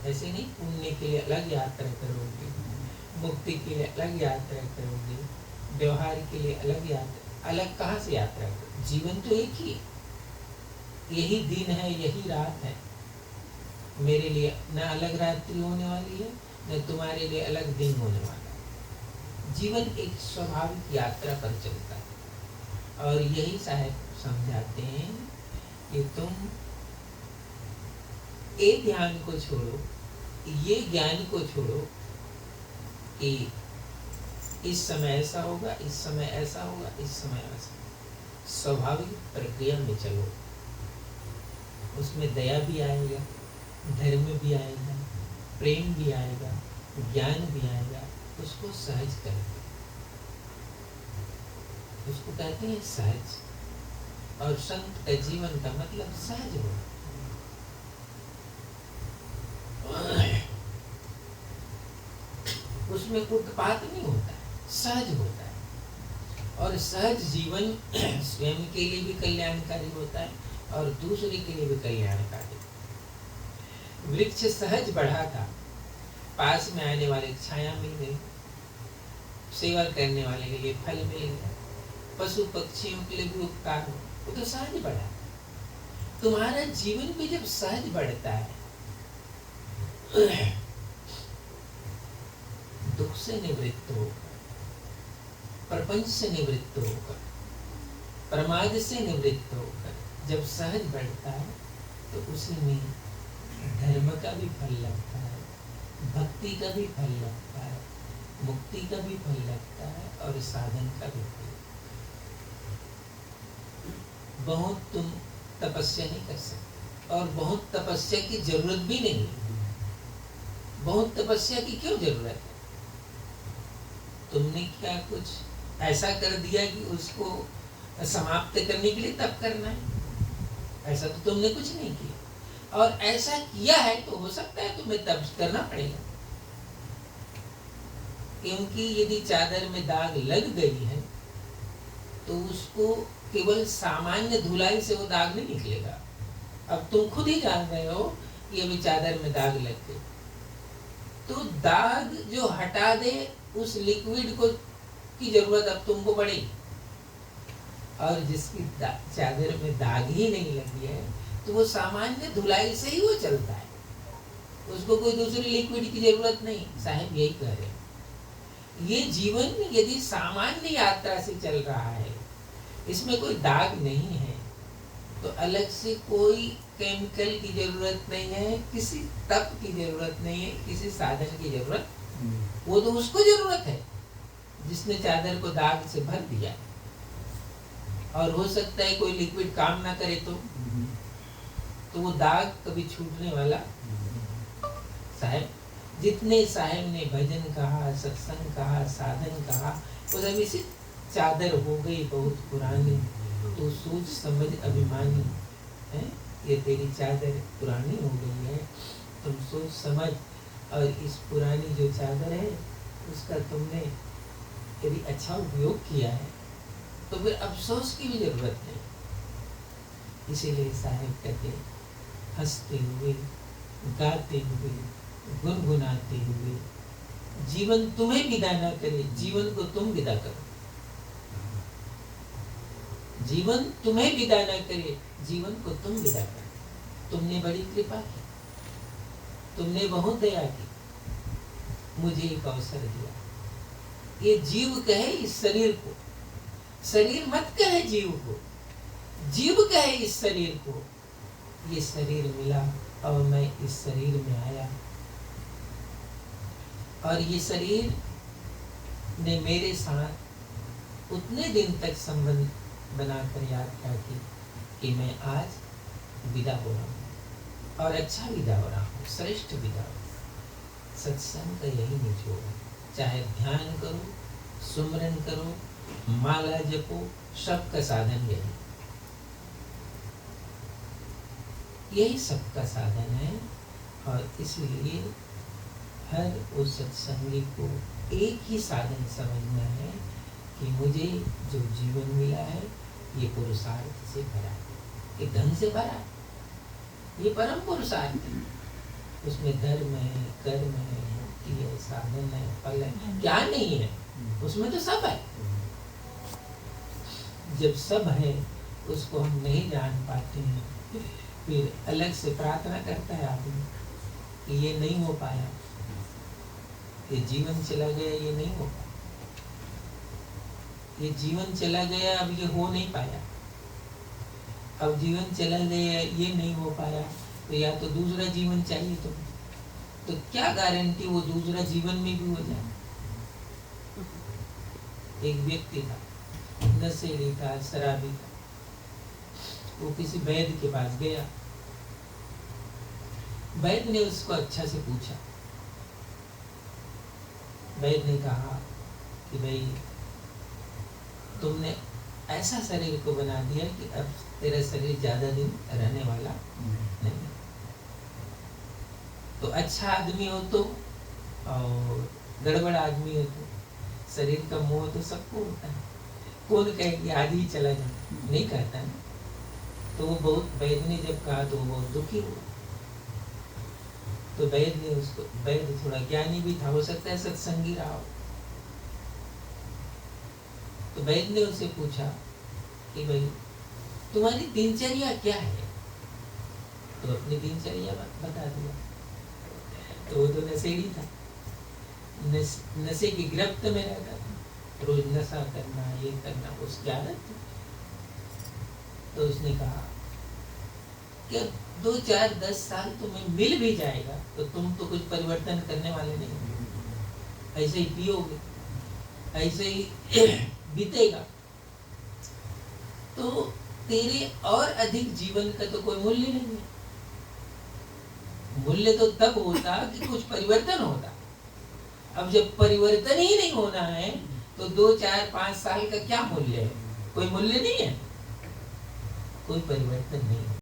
ऐसे नहीं, पुण्य के लिए अलग यात्रा करोगे, मुक्ति के लिए अलग यात्रा करोगे, व्यवहार के लिए अलग यात्रा। अलग कहाँ से यात्रा करोगे? जीवन तो एक ही है, यही दिन है, यही रात है। मेरे लिए न अलग रात्रि होने वाली है, न तुम्हारे लिए अलग दिन होने वाला है। जीवन एक स्वाभाविक यात्रा पर चलता है। और यही साहब समझाते हैं कि तुम ये ध्यान को छोड़ो, ये ज्ञान को छोड़ो कि इस समय ऐसा होगा, इस समय ऐसा होगा, इस समय ऐसा। स्वाभाविक प्रक्रिया में चलो, उसमें दया भी आएगा, धर्म भी आएगा, प्रेम भी आएगा, ज्ञान भी आएगा। उसको सहज करते, उसको कहते हैं सहज। और संत का जीवन का मतलब सहज हो। उसमें उत्पात नहीं होता है, सहज होता है। और सहज जीवन स्वयं के लिए भी कल्याणकारी होता है और दूसरे के लिए भी कल्याणकारी। वृक्ष सहज बढ़ा था, पास में आने वाले छाया मिल गई, सेवा करने वाले के लिए फल मिल गया, पशु पक्षियों के लिए भी उपकार हो, वो तो सहज बढ़ा। तुम्हारा जीवन भी जब सहज बढ़ता है, दुख से निवृत्त होकर, प्रपंच से निवृत्त होकर, प्रमाद से निवृत्त होकर जब सहज बढ़ता है, तो उसी में धर्म का भी फल लगता है, भक्ति का भी फल लगता है, मुक्ति का भी फल लगता है और साधन का भी फल। बहुत तुम तपस्या नहीं कर सकते और बहुत तपस्या की जरूरत भी नहीं। बहुत तपस्या की क्यों जरूरत है? तुमने क्या कुछ ऐसा कर दिया कि उसको समाप्त करने के लिए तप करना है? ऐसा तो तुमने कुछ नहीं किया। और ऐसा किया है तो हो सकता है तुम्हें तप करना पड़ेगा, क्योंकि यदि चादर में दाग लग गई है तो उसको केवल सामान्य धुलाई से वो दाग नहीं निकलेगा। अब तुम खुद ही जान रहे हो कि अभी चादर में दाग लग गई, तो दाग जो हटा दे उस लिक्विड को की जरूरत अब तुमको पड़ेगी। और जिसकी चादर में दाग ही नहीं लगी है तो वो सामान्य धुलाई से ही वो चलता है, उसको कोई दूसरी लिक्विड की जरूरत नहीं। साहब यही कह रहे हैं, ये जीवन यदि सामान्य यात्रा से चल रहा है, इसमें कोई दाग नहीं है, तो अलग से कोई केमिकल की जरूरत नहीं है, किसी तप की जरूरत नहीं है, किसी साधन की जरूरत। वो तो उसको जरूरत है जिसने चादर को दाग से भर दिया। और हो सकता है कोई लिक्विड काम ना करे तो वो दाग कभी छूटने वाला। साहब जितने साहब ने भजन कहा, सत्संग कहा, साधन कहा, वो सब इसी चादर हो गई बहुत पुरानी, तो सोच समझ अभिमानी है, ये तेरी चादर पुरानी हो गई है, तुम सोच समझ। और इस पुरानी जो चादर है उसका तुमने यदि अच्छा उपयोग किया है तो फिर अफसोस की भी जरूरत नहीं। इसीलिए साहब कहते हंसते हुए, गाते हुए, गुनगुनाते हुए, जीवन तुम्हें विदा न करे, जीवन को तुम विदा करो। जीवन तुम्हें विदा न करे, जीवन को तुम विदा करो। तुमने बड़ी कृपा की, तुमने बहुत दया की, मुझे एक अवसर दिया। ये जीव कहे इस शरीर को, शरीर मत कहे जीव को, जीव कहे इस शरीर को, ये शरीर मिला और मैं इस शरीर में आया, और ये शरीर ने मेरे साथ उतने दिन तक संबंध बनाकर यात्रा की कि मैं आज विदा हो रहा हूँ, और अच्छा विदा हो रहा हूँ, श्रेष्ठ विदा हो। सत्संग का यही निचोड़ है। चाहे ध्यान करो, सुमरन करो, माला जपो, सबका साधन यही सबका साधन है। और इसलिए हर उस सत्संगी को एक ही साधन समझना है कि मुझे जो जीवन मिला है ये पुरुषार्थ से भरा है, ये धन से भरा है, ये परम पुरुषार्थ है। उसमें धर्म है, कर्म है, मुक्ति है, साधन है, फल है, क्या नहीं है? उसमें तो सब है। जब सब है उसको हम नहीं जान पाते हैं, फिर अलग से प्रार्थना करता है आदमी कि ये नहीं हो पाया, ये जीवन चला गया, ये नहीं हो पाया, ये जीवन चला गया, अब ये हो नहीं पाया, अब जीवन चला गया, ये नहीं हो पाया, तो या तो दूसरा जीवन चाहिए तुम्हें। तो क्या गारंटी वो दूसरा जीवन में भी हो जाए? एक व्यक्ति था, नशेड़ी था, शराबी था, वो किसी वैद्य के पास गया। वैद्य ने उसको अच्छा से पूछा। वैद्य ने कहा कि भाई तुमने ऐसा शरीर को बना दिया कि अब तेरा शरीर ज्यादा दिन रहने वाला नहीं। तो अच्छा आदमी हो तो और गड़बड़ आदमी हो तो शरीर का मोह तो सबको होता है। कौन कहे कि आज ही चला जाए, नहीं कहता ना। तो वो बहुत, वैद्य ने जब कहा तो वो बहुत दुखी हुआ। तो वैद्य ने उसको, वैद्य थोड़ा ज्ञानी भी था, हो सकता है सत्संगी रहा हो। तो वैद्य ने उससे पूछा कि भाई तुम्हारी दिनचर्या क्या है? तो अपनी दिनचर्या बता दिया। तो वो तो नशेड़ी था, नशे की गिरफ्त में रहता था, रोज नशा करना, ये करना उसकी आदत थी। तो उसने कहा कि 2, 4, 10 साल तुम्हें मिल भी जाएगा तो तुम तो कुछ परिवर्तन करने वाले नहीं हो, ऐसे ही पियोगे, ऐसे ही बीतेगा, तो तेरे और अधिक जीवन का तो कोई मूल्य नहीं है। मूल्य तो तब होता कि कुछ परिवर्तन होता। अब जब परिवर्तन ही नहीं होना है तो 2, 4, 5 साल का क्या मूल्य है? कोई मूल्य नहीं है, कोई परिवर्तन नहीं है।